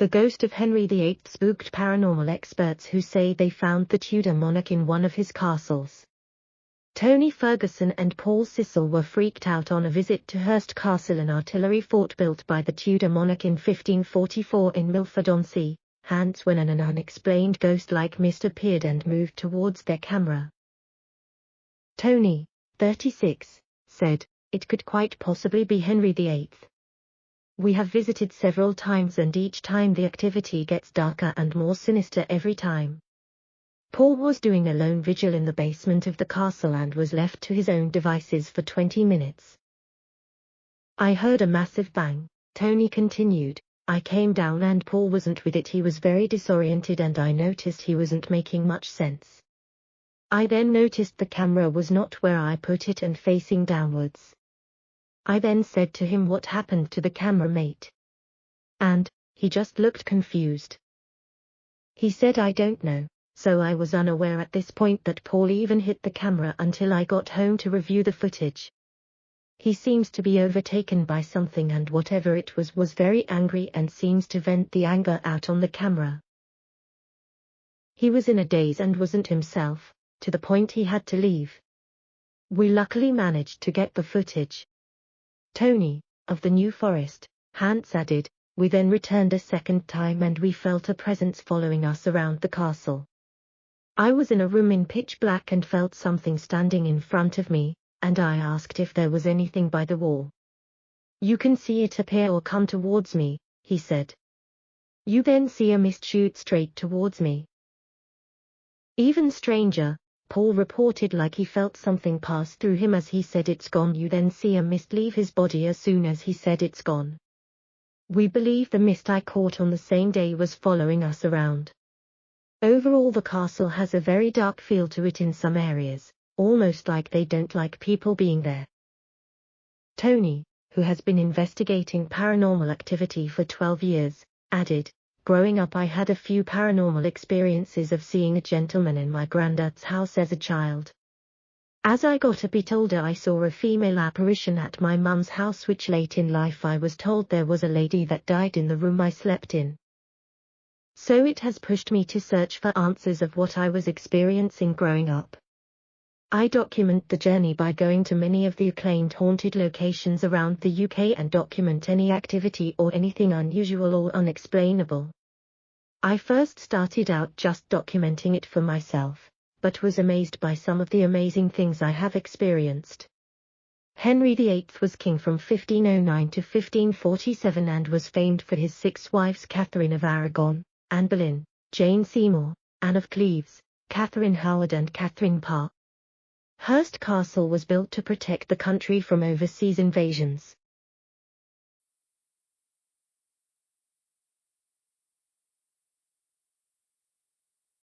The ghost of Henry VIII spooked paranormal experts who say they found the Tudor monarch in one of his castles. Tony Ferguson and Paul Cissell were freaked out on a visit to Hurst Castle, an artillery fort built by the Tudor monarch in 1544 in Milford-on-Sea, Hants, when an unexplained ghost-like mist appeared and moved towards their camera. Tony, 36, said, "It could quite possibly be Henry VIII. We have visited several times and each time the activity gets darker and more sinister every time." Paul was doing a lone vigil in the basement of the castle and was left to his own devices for 20 minutes. "I heard a massive bang," Tony continued. "I came down and Paul wasn't with it. He was very disoriented and I noticed he wasn't making much sense. I then noticed the camera was not where I put it and facing downwards. I then said to him, 'What happened to the camera, mate?' And he just looked confused. He said, 'I don't know.' So I was unaware at this point that Paul even hit the camera until I got home to review the footage. He seems to be overtaken by something and whatever it was very angry and seems to vent the anger out on the camera. He was in a daze and wasn't himself, to the point he had to leave. We luckily managed to get the footage." Tony, of the New Forest, Hants added, "We then returned a second time and we felt a presence following us around the castle. I was in a room in pitch black and felt something standing in front of me, and I asked if there was anything by the wall. 'You can see it appear or come towards me,' he said. 'You then see a mist shoot straight towards me.' Even stranger, Paul reported like he felt something pass through him as he said, 'It's gone.' You then see a mist leave his body as soon as he said it's gone. We believe the mist I caught on the same day was following us around. Overall the castle has a very dark feel to it in some areas, almost like they don't like people being there." Tony, who has been investigating paranormal activity for 12 years, added, "Growing up I had a few paranormal experiences of seeing a gentleman in my granddad's house as a child. As I got a bit older I saw a female apparition at my mum's house, which late in life I was told there was a lady that died in the room I slept in. So it has pushed me to search for answers of what I was experiencing growing up. I document the journey by going to many of the acclaimed haunted locations around the UK and document any activity or anything unusual or unexplainable. I first started out just documenting it for myself, but was amazed by some of the amazing things I have experienced. Henry VIII was king from 1509 to 1547 and was famed for his 6 wives: Catherine of Aragon, Anne Boleyn, Jane Seymour, Anne of Cleves, Catherine Howard and Catherine Parr. Hurst Castle was built to protect the country from overseas invasions.